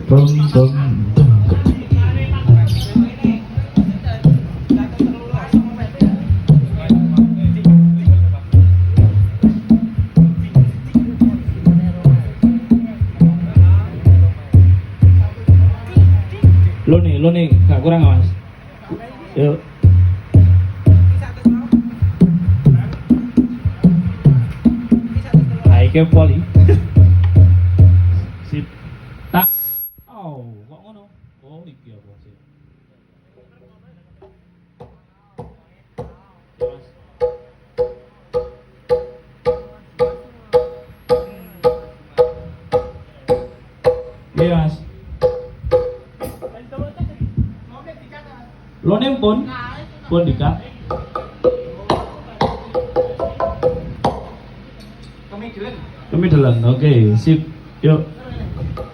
Bum bum bum. Lo nih, gak kurang mas. Yuk. Aike poli. Sip. Tak. Oh, kok ngono? Oh, iki apa sih? Iya mas. Lo nih pun dikat. Kami duluan. Oke, sip. Yuk.